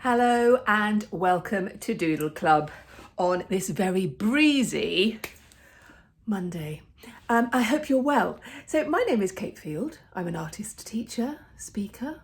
Hello and welcome to Doodle Club on this very breezy Monday. I hope you're well. So my name is Cate Field. I'm an artist, teacher, speaker,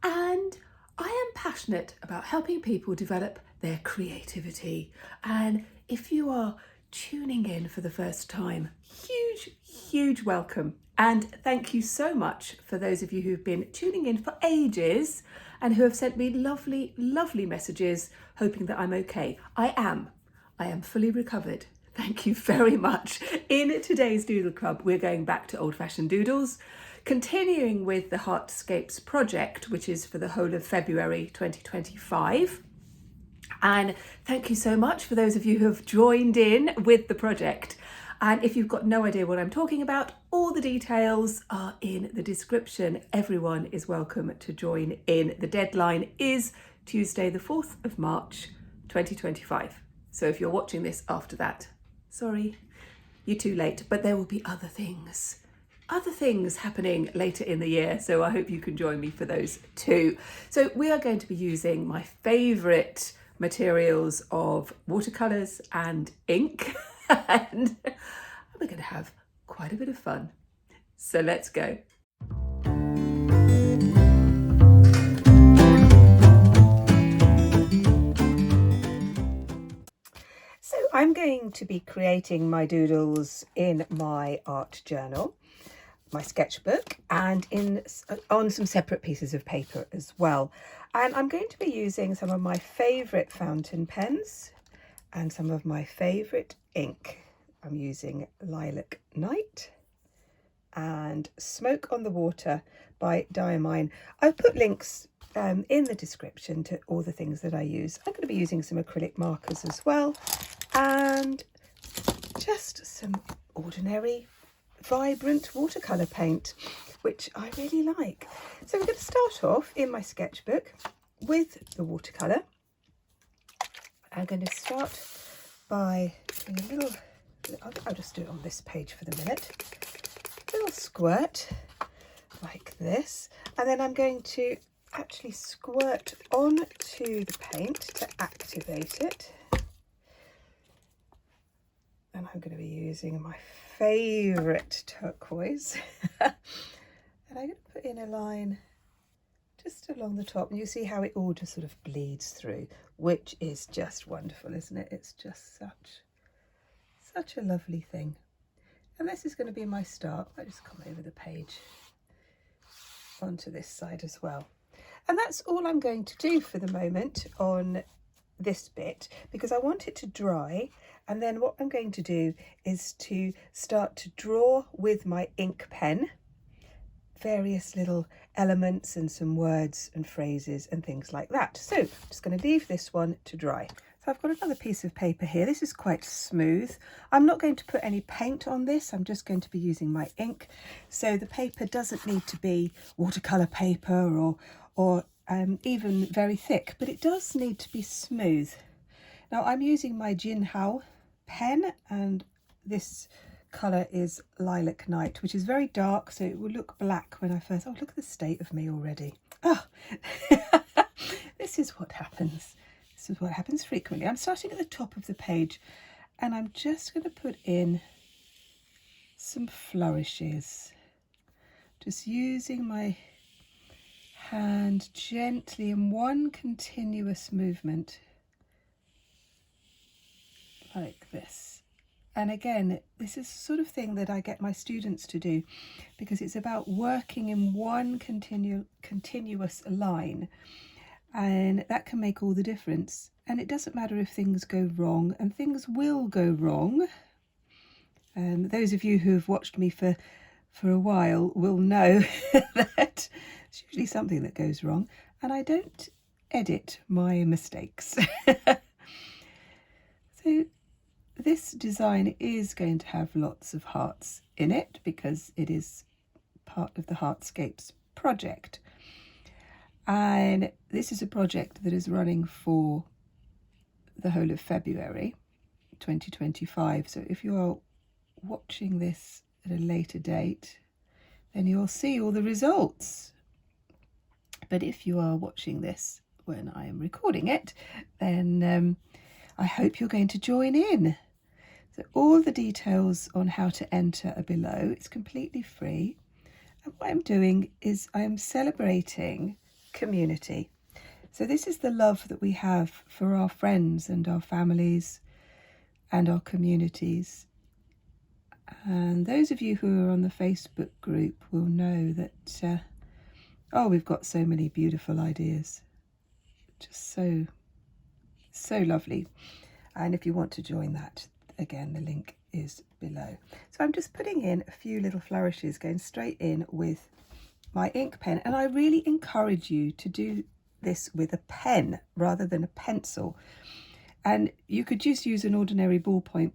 and I am passionate about helping people develop their creativity. And if you are tuning in for the first time, huge welcome. And thank you so much for those of you who've been tuning in for ages and who have sent me lovely messages hoping that I'm okay. I am fully recovered. Thank you very much. In today's Doodle Club, we're going back to old-fashioned doodles, continuing with the Heartscapes project, which is for the whole of February 2025. And thank you so much for those of you who have joined in with the project. And if you've got no idea what I'm talking about, all the details are in the description. Everyone is welcome to join in. The deadline is Tuesday, the 4th of March, 2025. So if you're watching this after that, sorry, you're too late, but there will be other things happening later in the year. So I hope you can join me for those too. So we are going to be using my favourite materials of watercolours and ink. And we're going to have quite a bit of fun. So let's go. So I'm going to be creating my doodles in my art journal, my sketchbook, and on some separate pieces of paper as well. And I'm going to be using some of my favourite fountain pens and some of my favourite ink. I'm using Lilac Night and Smoke on the Water by Diamine. I've put links in the description to all the things that I use. I'm going to be using some acrylic markers as well, and just some ordinary vibrant watercolour paint, which I really like. So we're going to start off in my sketchbook with the watercolour. I'm going to start by doing I'll just do it on this page for the minute. A little squirt like this, and then I'm going to actually squirt onto the paint to activate it. And I'm going to be using my favourite turquoise. And I'm going to put in a line just along the top, and you see how it all just sort of bleeds through, which is just wonderful, isn't it? It's just such a lovely thing. And this is going to be my start. I just come over the page onto this side as well. And that's all I'm going to do for the moment on this bit, because I want it to dry. And then what I'm going to do is to start to draw with my ink pen various little elements and some words and phrases and things like that. So I'm just going to leave this one to dry. So I've got another piece of paper here. This is quite smooth. I'm not going to put any paint on this. I'm just going to be using my ink. So the paper doesn't need to be watercolour paper or even very thick, but it does need to be smooth. Now I'm using my Jinhao pen, and this colour is Lilac Night, which is very dark, so it will look black when I first... Oh, look at the state of me already. Oh, this is what happens. This is what happens frequently. I'm starting at the top of the page, and I'm just going to put in some flourishes. Just using my hand gently in one continuous movement, like this. And again, this is the sort of thing that I get my students to do, because it's about working in one continuous line, and that can make all the difference. And it doesn't matter if things go wrong, and things will go wrong. Those of you who have watched me for a while will know that it's usually something that goes wrong, and I don't edit my mistakes. So this design is going to have lots of hearts in it, because it is part of the Heartscapes project. And this is a project that is running for the whole of February 2025. So if you are watching this at a later date, then you'll see all the results. But if you are watching this when I am recording it, then I hope you're going to join in. So all the details on how to enter are below. It's completely free. And what I'm doing is I am celebrating community. So this is the love that we have for our friends and our families and our communities. And those of you who are on the Facebook group will know that, we've got so many beautiful ideas. Just so lovely. And if you want to join that, again, the link is below. So I'm just putting in a few little flourishes, going straight in with my ink pen. And I really encourage you to do this with a pen rather than a pencil. And you could just use an ordinary ballpoint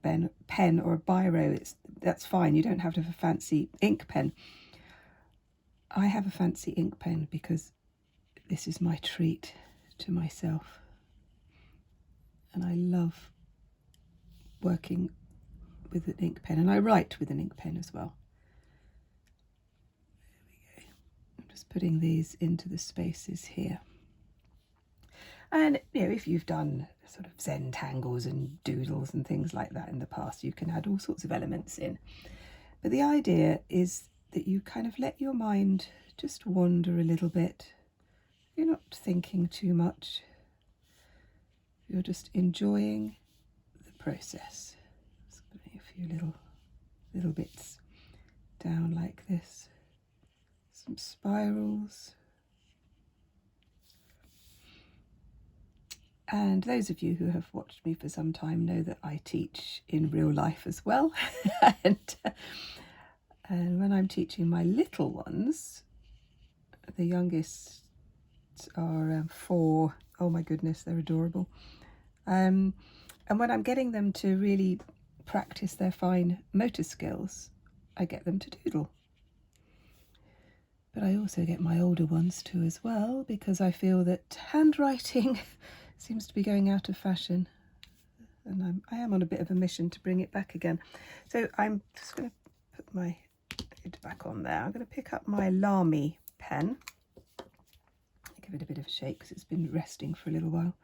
pen or a biro. That's fine. You don't have to have a fancy ink pen. I have a fancy ink pen because this is my treat to myself. And I love working with an ink pen, and I write with an ink pen as well. There we go. I'm just putting these into the spaces here. And if you've done sort of Zentangles and doodles and things like that in the past, you can add all sorts of elements in. But the idea is that you kind of let your mind just wander a little bit. You're not thinking too much. You're just enjoying the process. Just putting a few little bits down like this. Some spirals. And those of you who have watched me for some time know that I teach in real life as well. and when I'm teaching my little ones, the youngest are 4. Oh my goodness, they're adorable. And when I'm getting them to really practice their fine motor skills, I get them to doodle. But I also get my older ones too as well, because I feel that handwriting seems to be going out of fashion, and I am on a bit of a mission to bring it back again. So I'm just going to put my lid back on there. I'm going to pick up my Lamy pen. Give it a bit of a shake because it's been resting for a little while.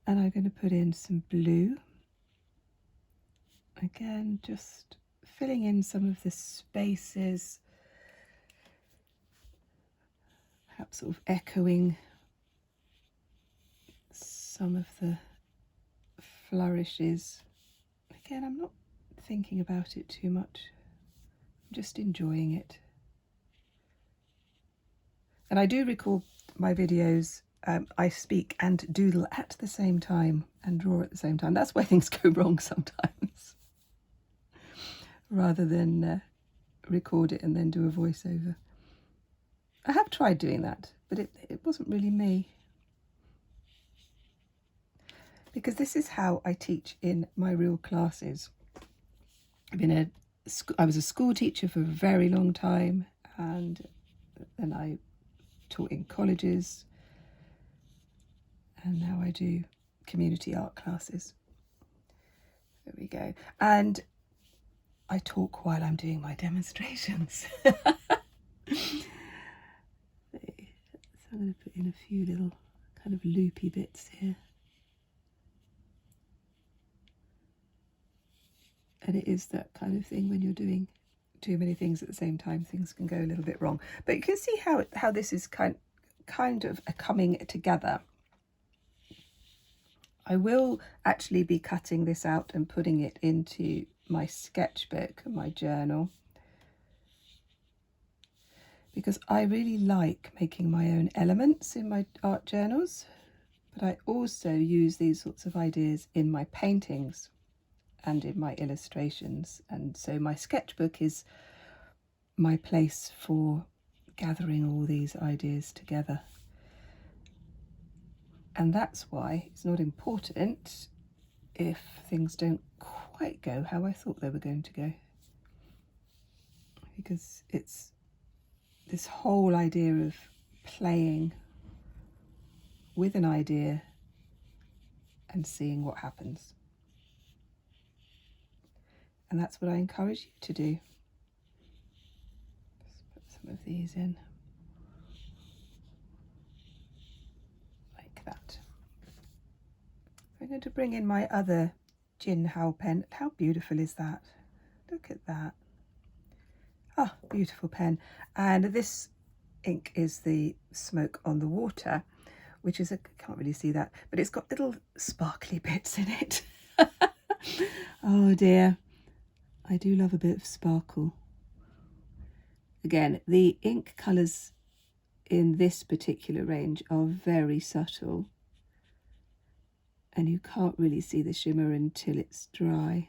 And I'm going to put in some blue. Again, just filling in some of the spaces, perhaps sort of echoing some of the flourishes. Again, I'm not thinking about it too much. I'm just enjoying it. And I do record my videos. I speak and doodle at the same time and draw at the same time. That's where things go wrong sometimes. Rather than record it and then do a voiceover. I have tried doing that, but it wasn't really me. Because this is how I teach in my real classes. I was a school teacher for a very long time, and then I taught in colleges, and now I do community art classes. There we go. And I talk while I'm doing my demonstrations. So I'm going to put in a few little kind of loopy bits here. And it is that kind of thing when you're doing too many things at the same time, things can go a little bit wrong. But you can see how this is kind of coming together. I will actually be cutting this out and putting it into my sketchbook and my journal, because I really like making my own elements in my art journals, but I also use these sorts of ideas in my paintings and in my illustrations. And so my sketchbook is my place for gathering all these ideas together. And that's why it's not important if things don't quite go how I thought they were going to go. Because it's this whole idea of playing with an idea and seeing what happens. And that's what I encourage you to do. Just put some of these in. going to bring in my other Gin Hao pen. How beautiful is that? Look at that. Ah, beautiful pen. And this ink is the Smoke on the Water, which is can't really see that, but it's got little sparkly bits in it. Oh dear, I do love a bit of sparkle. Again, the ink colours in this particular range are very subtle, and you can't really see the shimmer until it's dry.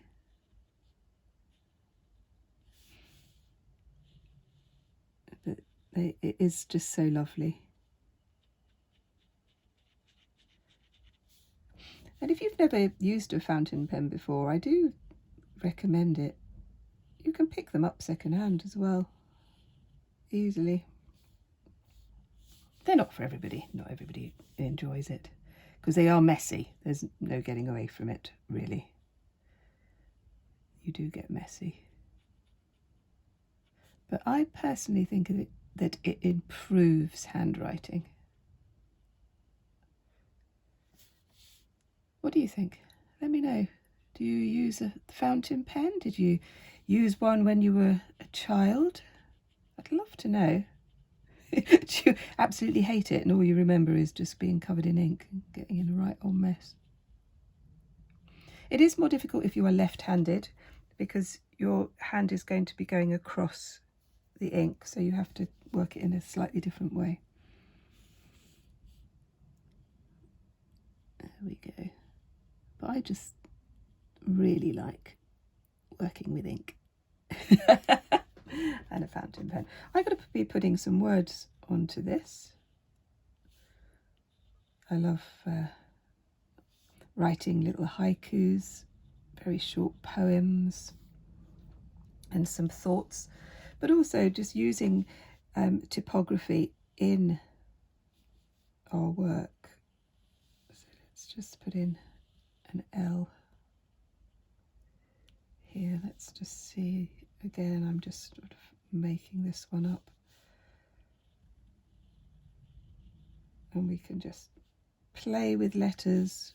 But it is just so lovely. And if you've never used a fountain pen before, I do recommend it. You can pick them up secondhand as well, easily. They're not for everybody. Not everybody enjoys it, because they are messy. There's no getting away from it, really. You do get messy. But I personally think that it improves handwriting. What do you think? Let me know. Do you use a fountain pen? Did you use one when you were a child? I'd love to know. Do you absolutely hate it and all you remember is just being covered in ink and getting in a right old mess? It is more difficult if you are left-handed, because your hand is going to be going across the ink, so you have to work it in a slightly different way. There we go. But I just really like working with ink. And a fountain pen. I'm going to be putting some words onto this. I love writing little haikus, very short poems, and some thoughts, but also just using typography in our work. So let's just put in an L here. Let's just see. Again, I'm just sort of making this one up. And we can just play with letters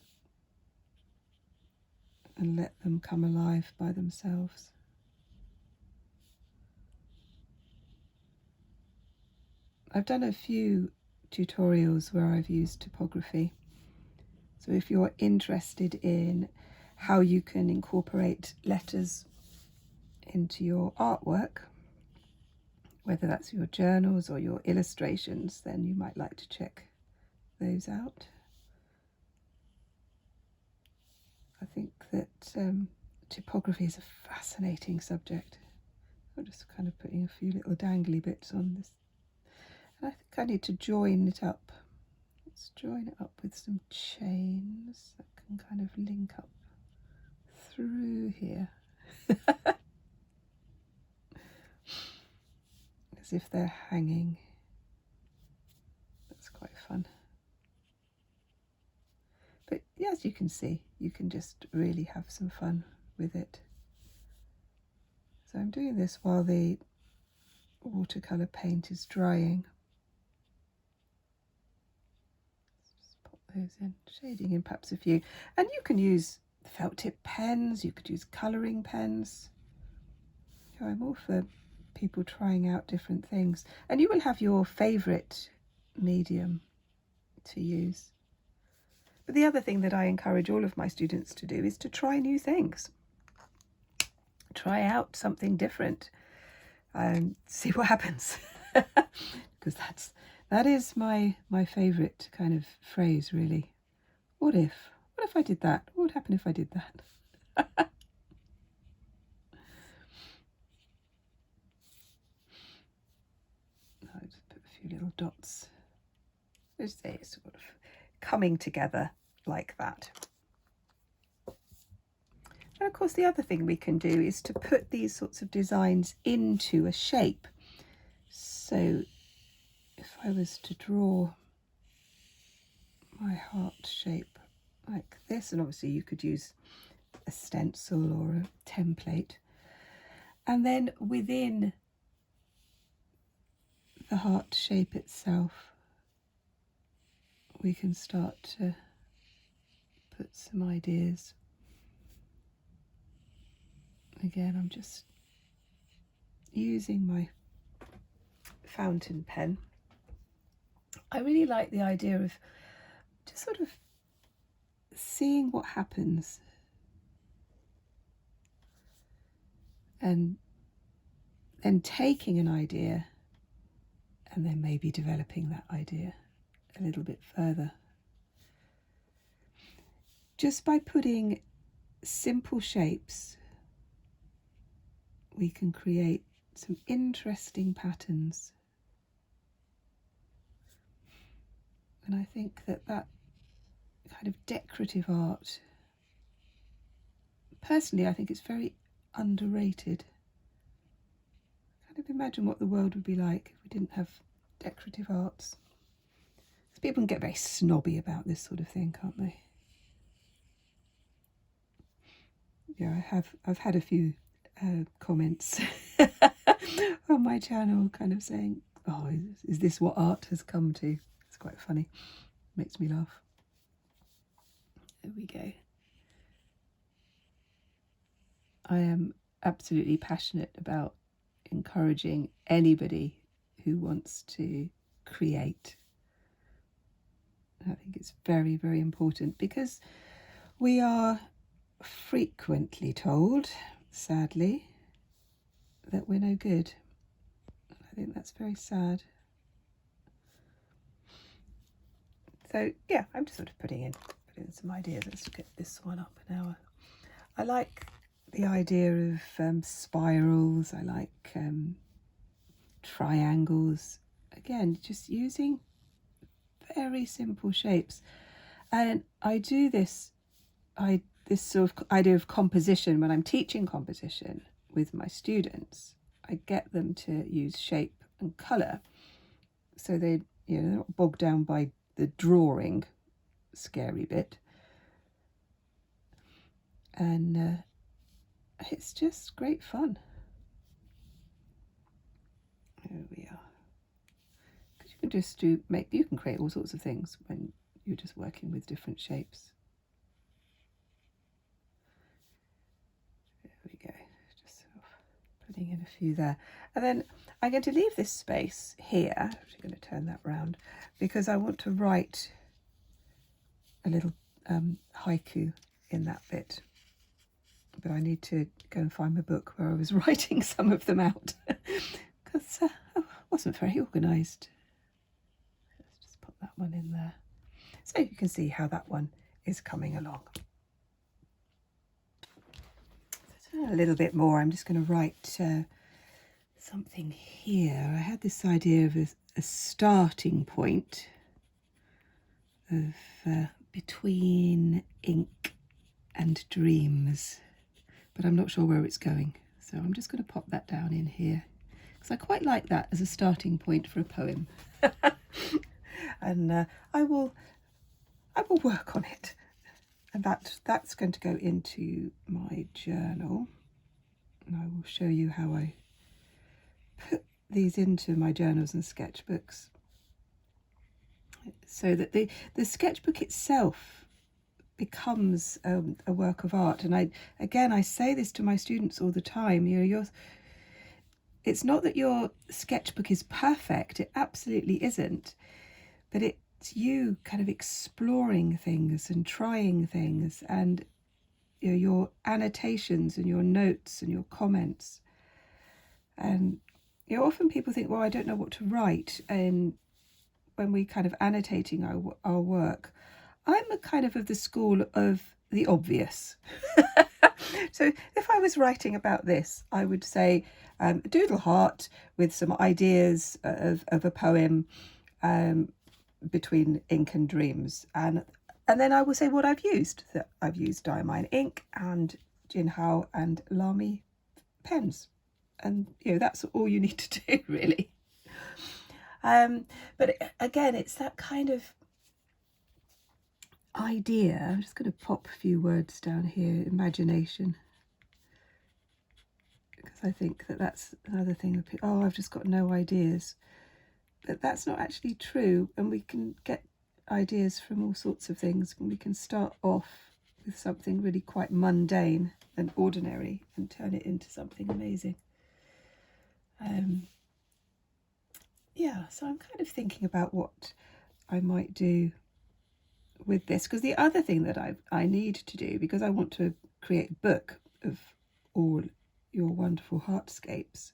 and let them come alive by themselves. I've done a few tutorials where I've used typography. So if you're interested in how you can incorporate letters into your artwork, whether that's your journals or your illustrations, then you might like to check those out. I think that typography is a fascinating subject. I'm just kind of putting a few little dangly bits on this. And I think I need to join it up. Let's join it up with some chains that can kind of link up through here. As if they're hanging. That's quite fun. But yeah, as you can see, you can just really have some fun with it. So I'm doing this while the watercolour paint is drying. Let's just pop those in, shading in perhaps a few. And you can use felt tip pens, you could use colouring pens. So I'm all for people trying out different things. And you will have your favourite medium to use. But the other thing that I encourage all of my students to do is to try new things. Try out something different and see what happens. Because that is my favourite kind of phrase, really. What if I did that? What would happen if I did that? I'll just put a few little dots. Just say it's sort of coming together like that. And of course the other thing we can do is to put these sorts of designs into a shape. So if I was to draw my heart shape like this, and obviously you could use a stencil or a template, and then within the heart shape itself we can start to put put some ideas. Again, I'm just using my fountain pen. I really like the idea of just sort of seeing what happens and then taking an idea and then maybe developing that idea a little bit further. Just by putting simple shapes, we can create some interesting patterns. And I think that kind of decorative art, personally, I think it's very underrated. Kind of imagine what the world would be like if we didn't have decorative arts. Because people can get very snobby about this sort of thing, can't they? Yeah, I've had a few comments on my channel kind of saying, oh, is this what art has come to? It's quite funny. Makes me laugh. There we go. I am absolutely passionate about encouraging anybody who wants to create. I think it's very, very important because we are frequently told, sadly, that we're no good. I think that's very sad. So yeah, I'm just sort of putting in some ideas. Let's get this one up now. I like the idea of spirals. I like triangles. Again, just using very simple shapes. And I do this sort of idea of composition when I'm teaching composition with my students. I get them to use shape and colour, so they're not bogged down by the drawing scary bit. And it's just great fun. There we are. Because you can just you can create all sorts of things when you're just working with different shapes. There we go. Just sort of putting in a few there. And then I'm going to leave this space here. I'm actually going to turn that round because I want to write a little haiku in that bit. But I need to go and find my book where I was writing some of them out because I wasn't very organised. Let's just put that one in there so you can see how that one is coming along. A little bit more. I'm just going to write something here. I had this idea of a starting point of between ink and dreams, but I'm not sure where it's going, so I'm just going to pop that down in here because I quite like that as a starting point for a poem. And I will work on it, and that's going to go into my journal, and I will show you how I put these into my journals and sketchbooks so that the sketchbook itself becomes a work of art. And I say this to my students all the time, it's not that your sketchbook is perfect, it absolutely isn't, but it's you kind of exploring things and trying things, and your annotations and your notes and your comments. And often people think, well, I don't know what to write, and when we kind of annotating our work, I'm a kind of the school of the obvious. So if I was writing about this, I would say doodle heart with some ideas of a poem between ink and dreams, and then I will say what I've used. I've used diamine ink and Jinhao and Lamy pens, and that's all you need to do, really. But again, it's that kind of idea. I'm just going to pop a few words down here. Imagination, because I think that's another thing. Oh, I've just got no ideas. But that's not actually true, and we can get ideas from all sorts of things, and we can start off with something really quite mundane and ordinary and turn it into something amazing. Yeah, so I'm kind of thinking about what I might do with this, because the other thing that I need to do, because I want to create a book of all your wonderful heartscapes,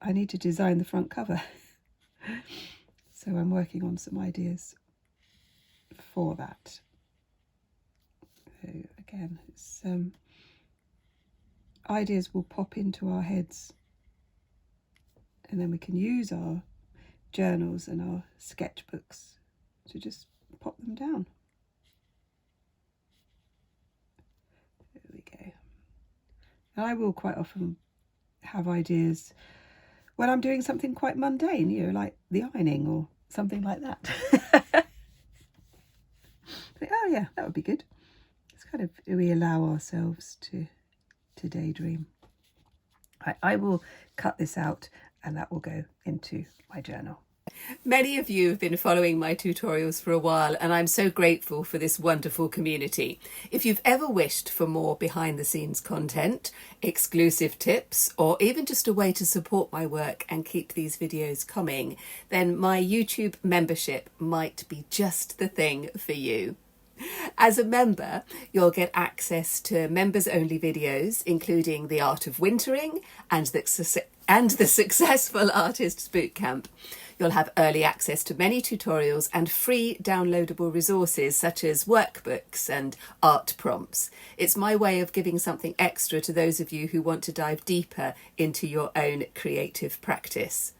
I need to design the front cover. So I'm working on some ideas for that. So again, it's ideas will pop into our heads, and then we can use our journals and our sketchbooks to just pop them down. There we go. And I will quite often have ideas when I'm doing something quite mundane, you know, like the ironing or something like that. Think, oh yeah, that would be good. It's kind of, we allow ourselves to daydream. I will cut this out and that will go into my journal. Many of you have been following my tutorials for a while, and I'm so grateful for this wonderful community. If you've ever wished for more behind the scenes content, exclusive tips, or even just a way to support my work and keep these videos coming, then my YouTube membership might be just the thing for you. As a member, you'll get access to members-only videos, including the art of wintering and the Successful Artists Bootcamp. You'll have early access to many tutorials and free downloadable resources such as workbooks and art prompts. It's my way of giving something extra to those of you who want to dive deeper into your own creative practice.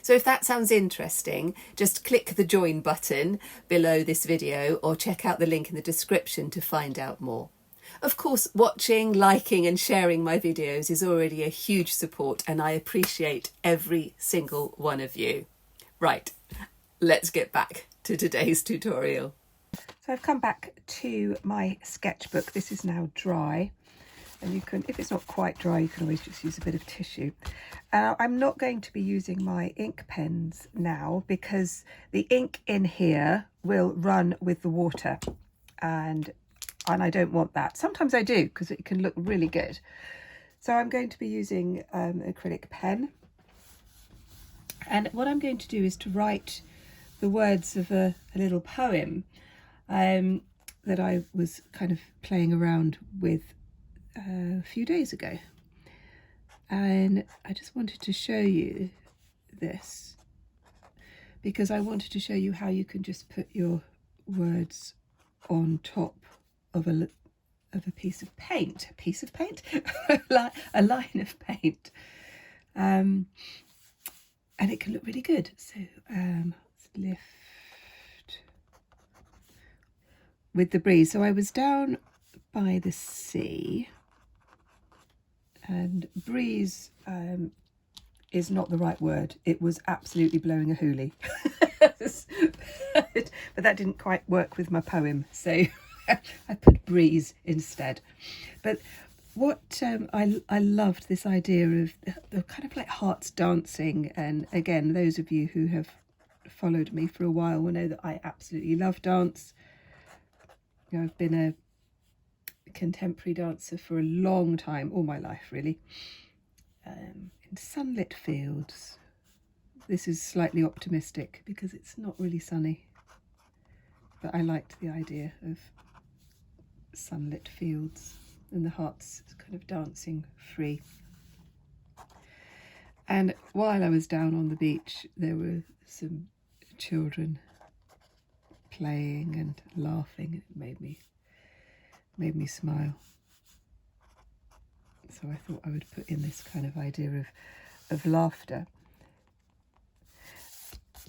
So if that sounds interesting, just click the join button below this video or check out the link in the description to find out more. Of course, watching, liking and sharing my videos is already a huge support, and I appreciate every single one of you. Right, let's get back to today's tutorial. So I've come back to my sketchbook. This is now dry, and you can, if it's not quite dry, you can always just use a bit of tissue. I'm not going to be using my ink pens now because the ink in here will run with the water, and I don't want that. Sometimes I do because it can look really good. So I'm going to be using an acrylic pen. And what I'm going to do is to write the words of a little poem that I was kind of playing around with a few days ago. And I just wanted to show you this because I wanted to show you how you can just put your words on top of a piece of paint. A piece of paint? A line of paint. And it can look really good. So let's lift with the breeze. So I was down by the sea, and breeze is not the right word. It was absolutely blowing a hoolie. But that didn't quite work with my poem, so I put breeze instead. But what I loved this idea of the kind of like hearts dancing, and again, those of you who have followed me for a while will know that I absolutely love dance. You know, I've been a contemporary dancer for a long time, all my life really, in sunlit fields. This is slightly optimistic because it's not really sunny, but I liked the idea of sunlit fields and the hearts kind of dancing free. And while I was down on the beach, there were some children playing and laughing. It made me smile. So I thought I would put in this kind of idea of laughter.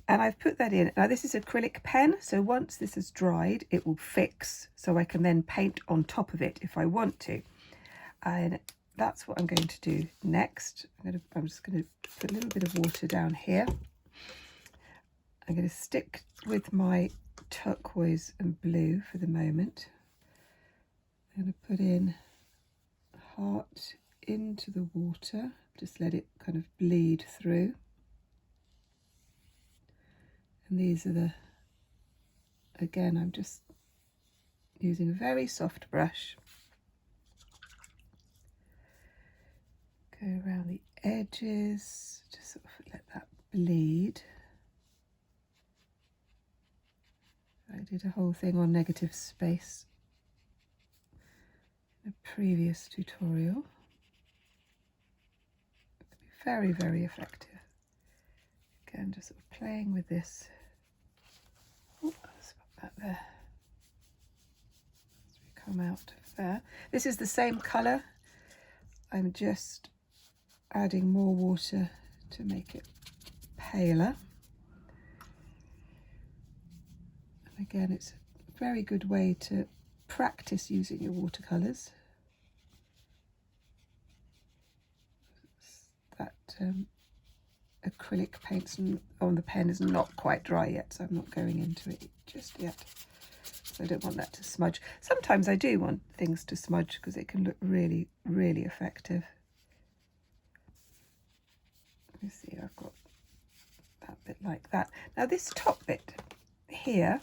And I've put that in. Now this is acrylic pen, so once this is dried, it will fix, so I can then paint on top of it if I want to. And that's what I'm going to do next. I'm just going to put a little bit of water down here. I'm going to stick with my turquoise and blue for the moment. I'm going to put in a heart into the water, just let it kind of bleed through. And these are again, I'm just using a very soft brush. Go around the edges, just sort of let that bleed. I did a whole thing on negative space in a previous tutorial. It can be very, very effective. Again, just sort of playing with this. Oh, let's put that there. As we come out of there. This is the same colour. I'm just adding more water to make it paler. And again, it's a very good way to practice using your watercolours. That acrylic paint on the pen is not quite dry yet, so I'm not going into it just yet. So I don't want that to smudge. Sometimes I do want things to smudge because it can look really, really effective. You see, I've got that bit like that. Now this top bit here,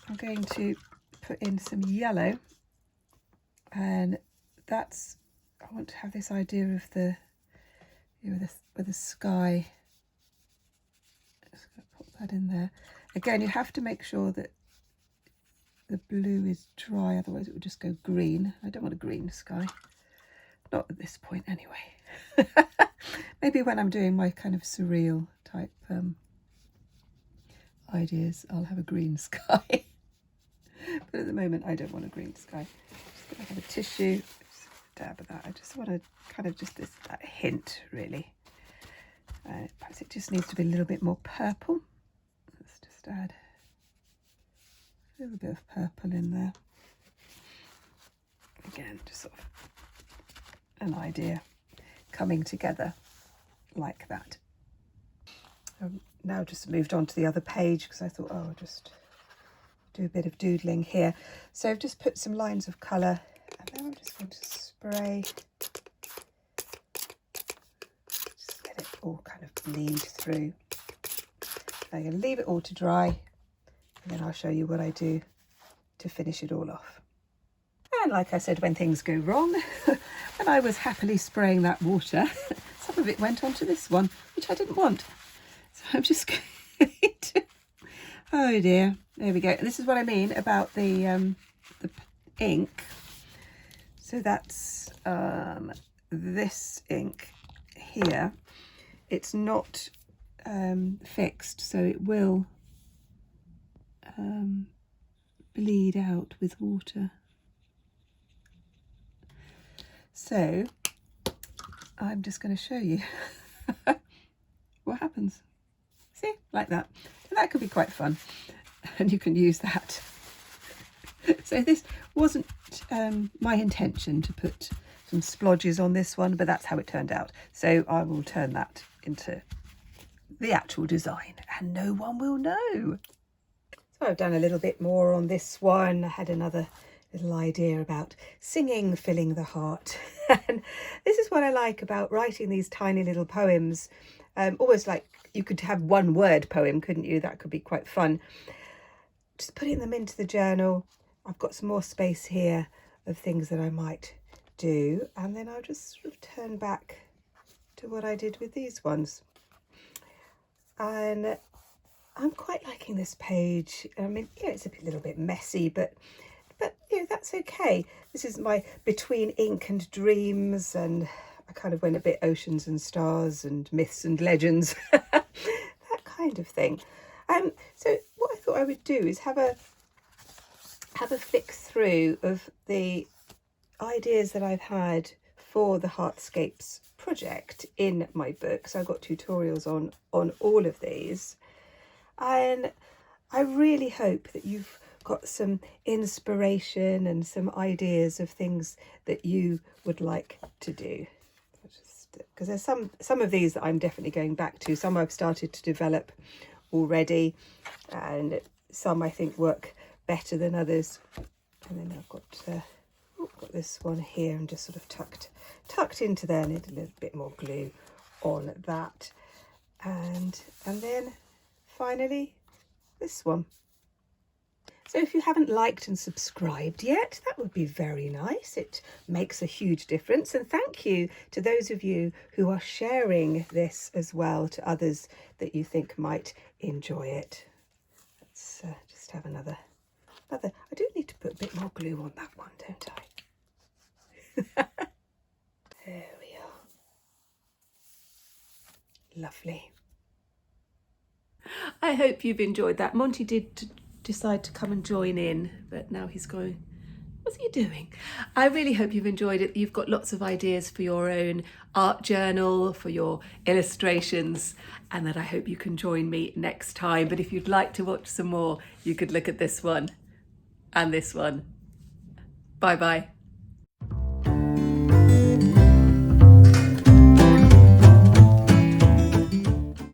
I'm going to put in some yellow, and that's, I want to have this idea of the, you know, with the sky. Just going to put that in there. Again, you have to make sure that the blue is dry, otherwise it would just go green. I don't want a green sky. Not at this point anyway. Maybe when I'm doing my kind of surreal type ideas, I'll have a green sky. But at the moment, I don't want a green sky. I'm just going to have a tissue, just a dab of that. I just want to kind of just that hint, really. Perhaps it just needs to be a little bit more purple. Let's just add a little bit of purple in there. Again, just sort of an idea coming together like that. I've now just moved on to the other page because I thought, oh, I'll just do a bit of doodling here. So I've just put some lines of colour, and then I'm just going to spray, just let it all kind of bleed through. I'm going to leave it all to dry, and then I'll show you what I do to finish it all off. And like I said, when things go wrong, when I was happily spraying that water, some of it went onto this one, which I didn't want. So I'm just going to, oh dear, there we go. This is what I mean about the ink. So that's this ink here. It's not fixed, so it will bleed out with water. So I'm just going to show you what happens. See, like that. And that could be quite fun, and you can use that. So this wasn't my intention to put some splodges on this one, but that's how it turned out. So I will turn that into the actual design, and no one will know. So I've done a little bit more on this one. I had another little idea about singing, filling the heart. And this is what I like about writing these tiny little poems. Almost like you could have one word poem, couldn't you? That could be quite fun. Just putting them into the journal. I've got some more space here of things that I might do, and then I'll just sort of turn back to what I did with these ones. And I'm quite liking this page. I mean, yeah, it's a little bit messy, but you know, that's okay. This is my between ink and dreams, and I kind of went a bit oceans and stars and myths and legends, that kind of thing. So what I thought I would do is have a flick through of the ideas that I've had for the Heartscapes project in my book. So I've got tutorials on all of these, and I really hope that you've got some inspiration and some ideas of things that you would like to do. Because there's some of these that I'm definitely going back to. Some I've started to develop already, and some I think work better than others. And then I've got this one here, and just sort of tucked into there. I need a little bit more glue on that, and then finally this one. So if you haven't liked and subscribed yet, that would be very nice. It makes a huge difference. And thank you to those of you who are sharing this as well to others that you think might enjoy it. Let's just have another. I do need to put a bit more glue on that one, don't I? There we are. Lovely. I hope you've enjoyed that. Monty did decide to come and join in, but now he's going, what's he doing? I really hope you've enjoyed it. You've got lots of ideas for your own art journal, for your illustrations, and that I hope you can join me next time. But if you'd like to watch some more, you could look at this one and this one. Bye bye.